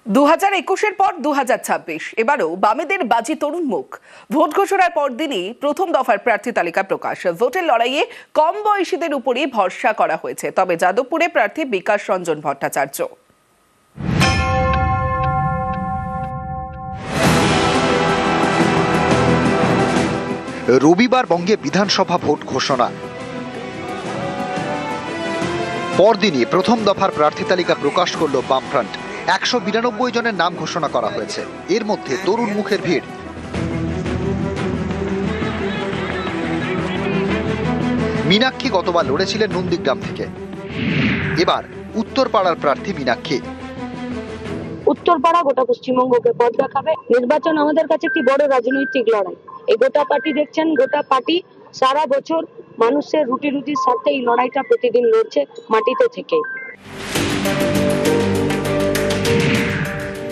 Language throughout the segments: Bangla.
2021-এর পর 2026 এবারও বামেদের বাজি তরুণ মুখ। ভোট ঘোষণার পরদিনই প্রথম দফার প্রার্থী তালিকা প্রকাশ। ভোটের লড়াইয়ে কম বয়সীদের উপরই ভরসা করা হয়েছে, তবে যাদবপুরে প্রার্থী বিকাশ রঞ্জন ভট্টাচার্য। রবিবার বঙ্গে বিধানসভা ভোট ঘোষণা, পরদিনই প্রথম দফার প্রার্থী তালিকা প্রকাশ করল বামফ্রন্ট। 192 জনের নাম ঘোষণা করা হয়েছে, এর মধ্যে তরুণ মুখের ভিড়। মীনাক্ষী গতবার লড়েছিলেন নন্দীগ্রাম থেকে, এবার উত্তরপাড়ার প্রার্থী মীনাক্ষী। উত্তরপাড়া গোটা পশ্চিমবঙ্গকে পথ দেখাবে। নির্বাচন আমাদের কাছে একটি বড় রাজনৈতিক লড়াই। এই গোটা পার্টি দেখছেন, গোটা পার্টি সারা বছর মানুষের রুটির সাথে এই লড়াইটা প্রতিদিন লড়ছে মাটিতে থেকে।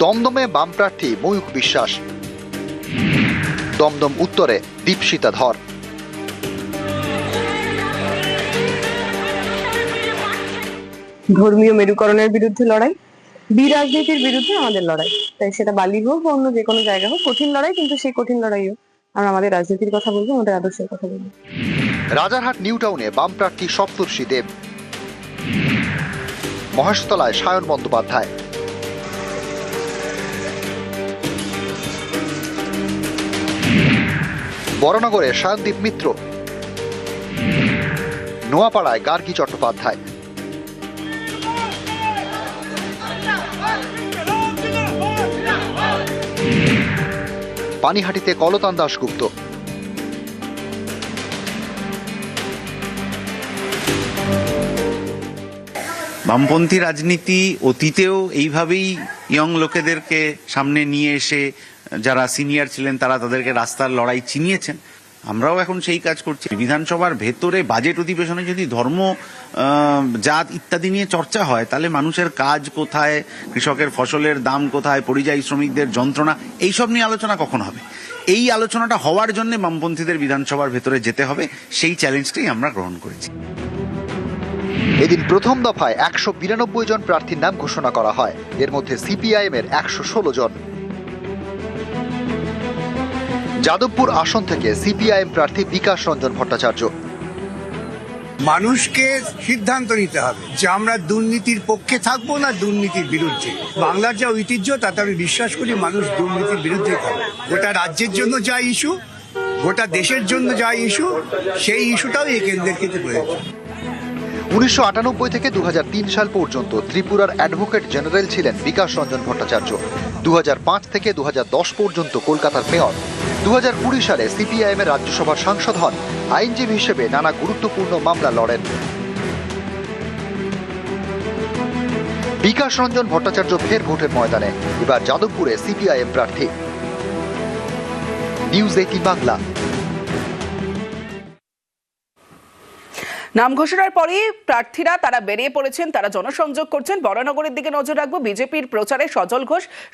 দমদমে বাম প্রার্থী ময়ূখ বিশ্বাস, দমদম উত্তরে দীপশিতা ধর। ধর্মীয় মেরুকরণের বিরুদ্ধে লড়াই, বিরাজনীতির বিরুদ্ধে আমাদের লড়াই। তাই সেটা বালি হোক বা অন্য যে কোনো জায়গা হোক, কঠিন লড়াই, কিন্তু সেই কঠিন লড়াইও আমরা আমাদের রাজনীতির কথা বলবো, আমাদের আদর্শের কথা বলবো। রাজারহাট নিউ টাউনে বাম প্রার্থী সপ্তর্ষি দেব, মহেশতলায় সায়ন বন্দ্যোপাধ্যায়, বড়নগরে সায়নদীপ মিত্র, নোয়াপাড়ায় গার্গী চট্টোপাধ্যায়, পানিহাটিতে কলতান দাশগুপ্ত। বামপন্থী রাজনীতি অতীতেও এইভাবেই ইয়ং লোকেদেরকে সামনে নিয়ে এসে যারা সিনিয়র ছিলেন তারা তাদেরকে রাস্তার লড়াই চিনিয়েছেন। আমরাও এখন সেই কাজ করছি। বিধানসভার ভেতরে বাজেট অধিবেশনে যদি ধর্ম, জাত ইত্যাদি নিয়ে চর্চা হয়, তাহলে মানুষের কাজ কোথায়, কৃষকের ফসলের দাম কোথায়, পরিযায়ী শ্রমিকদের যন্ত্রণা, এইসব নিয়ে আলোচনা কখন হবে? এই আলোচনাটা হওয়ার জন্য বামপন্থীদের বিধানসভার ভেতরে যেতে হবে, সেই চ্যালেঞ্জটাই আমরা গ্রহণ করেছি। এদিন প্রথম দফায় 192 জন প্রার্থীর নাম ঘোষণা করা হয়, এর মধ্যে সিপিআইএম এর 116 জন। যাদবপুর আসন থেকে সিপিআইএম প্রার্থী বিকাশ রঞ্জন ভট্টাচার্য। মানুষকে সিদ্ধান্ত নিতে হবে যে আমরা দুর্নীতির পক্ষে থাকবো না দুর্নীতির বিরুদ্ধে। বাংলার যা ঐতিহ্য তাতে আমি বিশ্বাস করি মানুষ দুর্নীতির বিরুদ্ধে থাকবে। গোটা রাজ্যের জন্য যা ইস্যু, গোটা দেশের জন্য যা ইস্যু, সেই ইস্যুটাও এই কেন্দ্রের ক্ষেত্রে প্রয়োজন। 1998 থেকে 2003 সাল পর্যন্ত ত্রিপুরার অ্যাডভোকেট জেনারেল ছিলেন বিকাশ রঞ্জন ভট্টাচার্য। 2005 থেকে 2010 পর্যন্ত কলকাতার মেয়র। 2020 সালে সিপিআইএম এর রাজ্যসভার সাংসদ হন। আইনজীবী হিসেবে নানা গুরুত্বপূর্ণ মামলা লড়েন। বিকাশ রঞ্জন ভট্টাচার্য ফের ভোটের ময়দানে, এবার যাদবপুরে সিপিআইএম প্রার্থী। নিউজ 18 বাংলা। নাম ঘোষণার পরই প্রার্থীরা তারা বেরিয়ে পড়েছেন, তারা জনসংযোগ করছেন। বড়নগরের দিকে নজর রাখবো। বিজেপির প্রচারে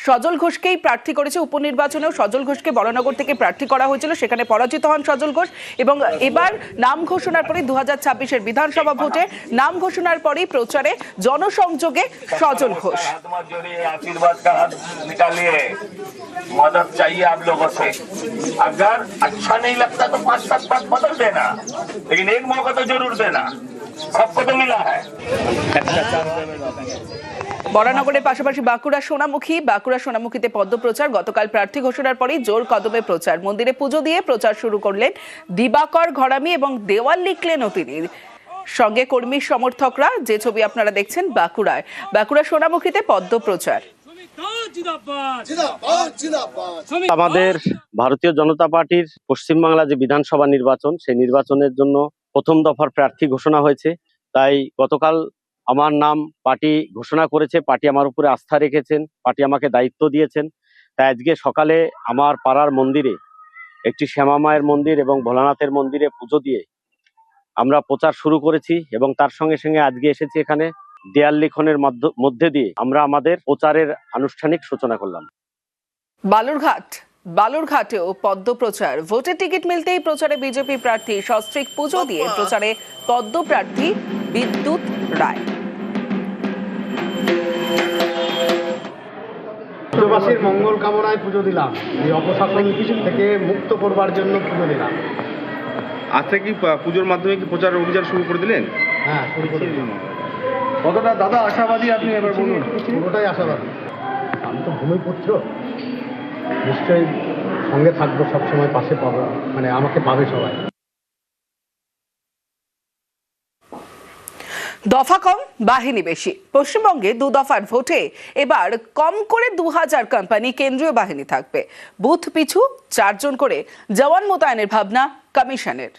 সজল ঘোষকেই প্রার্থী করেছে। উপনির্বাচনেও সজল ঘোষকে বড়নগর থেকে প্রার্থী করা হয়েছিল, সেখানে পরাজিত হন সজল ঘোষ। এবং এবার নাম ঘোষণার পরই 2026-এর বিধানসভা ভোটে নাম ঘোষণার পরই প্রচারে জনসংযোগে সজল ঘোষ। मदद चाहिए आप लोगों से। अगर अच्छा नहीं लगता तो 5-7 बात बदल देना, लेकिन एक मौका तो जरूर देना। सबको तो मिला है। বরানগরের পাশাপাশি বাঁকুড়া সোনামুখীতে পদ্ম প্রচার। গতকাল প্রার্থী ঘোষণার পরই জোর কদমে প্রচার। মন্দিরে পুজো দিয়ে প্রচার শুরু করলেন দিবাকর ঘরামি এবং দেওয়াল লিখলেনও তিনি। সঙ্গে কর্মী সমর্থকরা। যে ছবি আপনারা দেখছেন বাঁকুড়া সোনামুখীতে পদ্ম প্রচার। আমাদের ভারতীয় জনতা পার্টির পশ্চিমবাংলা যে বিধানসভা নির্বাচন, সেই নির্বাচনের জন্য প্রথম দফার প্রার্থী ঘোষণা হয়েছে। তাই গতকাল আমার নাম পার্টি ঘোষণা করেছে। পার্টি আমার উপরে আস্থা রেখেছেন, পার্টি আমাকে দায়িত্ব দিয়েছেন। তাই আজকে সকালে আমার পাড়ার মন্দিরে একটি শ্যামা মায়ের মন্দির এবং ভোলানাথের মন্দিরে পুজো দিয়ে আমরা প্রচার শুরু করেছি। এবং তার সঙ্গে সঙ্গে আজকে এসেছি এখানে দেয়াল লিখনের মধ্যে দিয়ে আমরা আমাদের প্রচারের আনুষ্ঠানিক সূচনা করলাম। বালুরঘাটেও পদ্ম প্রচার। ভোটের টিকিট মিলতেই প্রচারে বিজেপি প্রার্থী। সস্ত্রীক পুজো দিয়ে প্রচারে পদ্ম প্রার্থী বিদ্যুৎ রায়। রাজ্যবাসীর মঙ্গল কামনায় পুজো দিলাম, এই অপশাসন থেকে মুক্ত করবার জন্য পুজো দিলাম। আজকে কি পুজোর মাধ্যমে কি প্রচার অভিযান শুরু করে দিলেন? হ্যাঁ, শুরু করে দিলাম। কতটা দাদা আশাবাদী আপনি এবার বলুন? পুরোটাই আশাবাদী। আমি তো ভূমিপুত্র, নিশ্চয়ই সঙ্গে থাকবো, সবসময় পাশে পাবো, মানে আমাকে পাবে সবাই। দফা কম বাহিনী বেশি। পশ্চিমবঙ্গে 2 দফার ভোটে এবার কম করে 2000 কোম্পানি কেন্দ্রীয় বাহিনী থাকবে। বুথ পিছু 4 জন করে জওয়ান মোতায়েনের ভাবনা কমিশনের।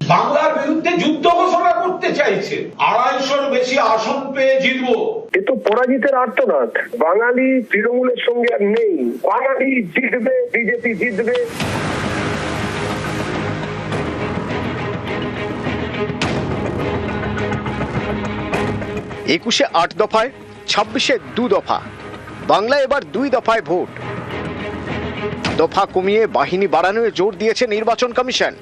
বাংলার বিরুদ্ধে যুদ্ধ ঘোষণা করতে চাইছে, 250-র বেশি আসন পেয়ে জিতবো। এ তো পরাজিতের আর্তনাদ। বাঙালি তৃণমূলের সঙ্গে আর নেই, বাঙালি জিতবে, বিজেপি জিতবে। একুশে 8 দফায়, 26-এ 2 দফা। বাংলা এবার 2 দফায় ভোট। দফা কমিয়ে বাহিনী বাড়ানোর জোর দিয়েছে নির্বাচন কমিশন।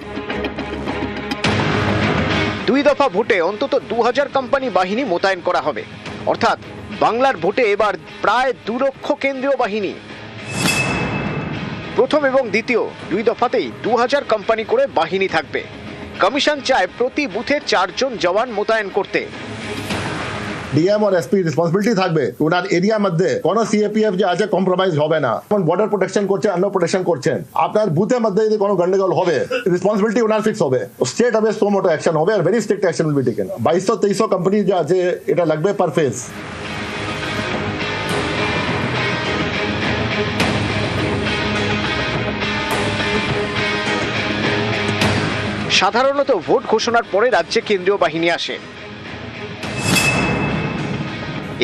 2 দফা ভোটে অন্তত 2000 কোম্পানি বাহিনী মোতায়েন করা হবে, অর্থাৎ বাংলার ভোটে এবার প্রায় 2 লক্ষ কেন্দ্রীয় বাহিনী। প্রথম এবং দ্বিতীয় 2 দফাতেই 2000 কোম্পানি করে বাহিনী থাকবে। কমিশন চায় প্রতি বুথে 4 জন জওয়ান মোতায়েন করতে। ডিএম আর এসপি রেসপন্সিবিলিটি থাকবে ওনার এরিয়ার মধ্যে কোন সিএপিএফ যে আছে কম্প্রোমাইজ হবে না। বর্ডার প্রোটেকশন করছে, অন্য প্রোটেকশন করছেন, আপনার বুথের মধ্যে যদি কোনো গন্ডগোল হবে রেসপন্সিবিলিটি ওনার ফিক্স হবে। স্টেট হবে সো মোটো অ্যাকশন হবে, are very strict action will be taken. 2200-2300 company যে আছে এটা লাগবে পার ফেজ। সাধারণত ভোট ঘোষণার পরে রাজ্যে কেন্দ্রীয় বাহিনী আসে।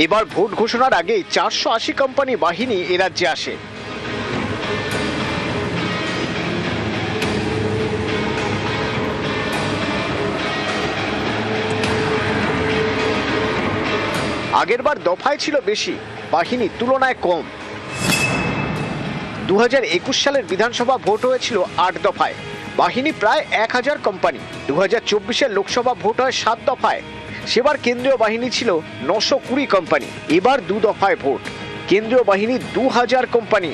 এবার ভোট ঘোষণার আগে 480 কোম্পানি বাহিনী এ রাজ্যে আসে। আগেরবার দফায় ছিল বেশি, বাহিনী তুলনায় কম। 2021 সালের বিধানসভা ভোট হয়েছিল 8 দফায়, বাহিনী প্রায় 1000 কোম্পানি। 2024-এর লোকসভা ভোট হয় 7 দফায়, সেবার কেন্দ্রীয় বাহিনী ছিল 920 কোম্পানি। এবার 2 দফায় ভোট, কেন্দ্রীয় বাহিনী 2000 কোম্পানি।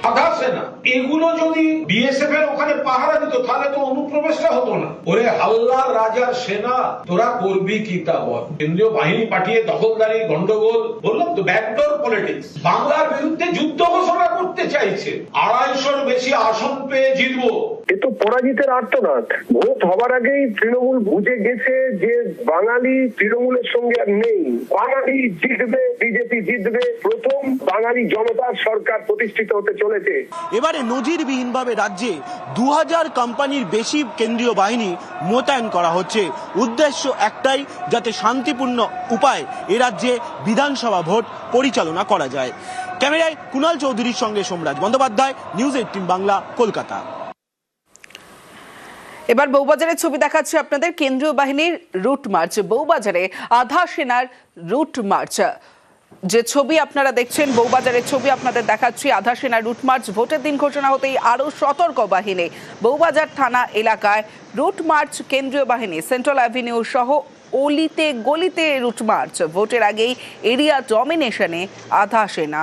আধা সেনা এগুলো যদি বিএসএফ এর ওখানে পাহারা দিত তাহলে তো অনুপ্রবেশটা হতো না। ওরে হাল্লার রাজার সেনা, তোরা করবি কি তা বল। কেন্দ্রীয় বাহিনী পাঠিয়ে দখলদারি, গন্ডগোল, বললাম তো ব্যাকডোর পলিটিক্স। বাংলার বিরুদ্ধে যুদ্ধ ঘোষণা করতে চাইছে, 250-র বেশি আসন পেয়ে জিতবো। এ তো পরাজিতের আর্তনাদ। ভোট হবার আগেই তৃণমূল বুঝে গেছে যে বাঙালি তৃণমূলের সঙ্গে আর নেই, বাঙালি জিতবে, বিজেপি জিতবে। প্রথম বাঙালি জনতার সরকার প্রতিষ্ঠিত হতে চলেছে। এবারে নজিরবিহীনভাবে রাজ্যে 2000 কোম্পানির বেশি কেন্দ্রীয় বাহিনী মোতায়েন করা হচ্ছে। উদ্দেশ্য একটাই, যাতে শান্তিপূর্ণ উপায়ে এ রাজ্যে বিধানসভা ভোট পরিচালনা করা যায়। ক্যামেরায় কুণাল চৌধুরীর সঙ্গে সোমরাজ বন্দ্যোপাধ্যায়, নিউজ 18 বাংলা, কলকাতা। এবার বউবাজারের ছবি দেখাচ্ছি আপনাদের। কেন্দ্রীয় বাহিনীর রুট মার্চ, বউবাজারে আধা সেনার রুট মার্চ। যে ছবি আপনারা দেখছেন, বউবাজারের ছবি আপনাদের দেখাচ্ছি। আধা সেনার রুট মার্চ। ভোটের দিন ঘোষণা হতেই আরও সতর্ক বাহিনী। বউবাজার থানা এলাকায় রুট মার্চ কেন্দ্রীয় বাহিনী। সেন্ট্রাল অ্যাভিনিউ সহ অলিতে গলিতে রুট মার্চ। ভোটের আগেই এরিয়া ডমিনেশনে আধা সেনা।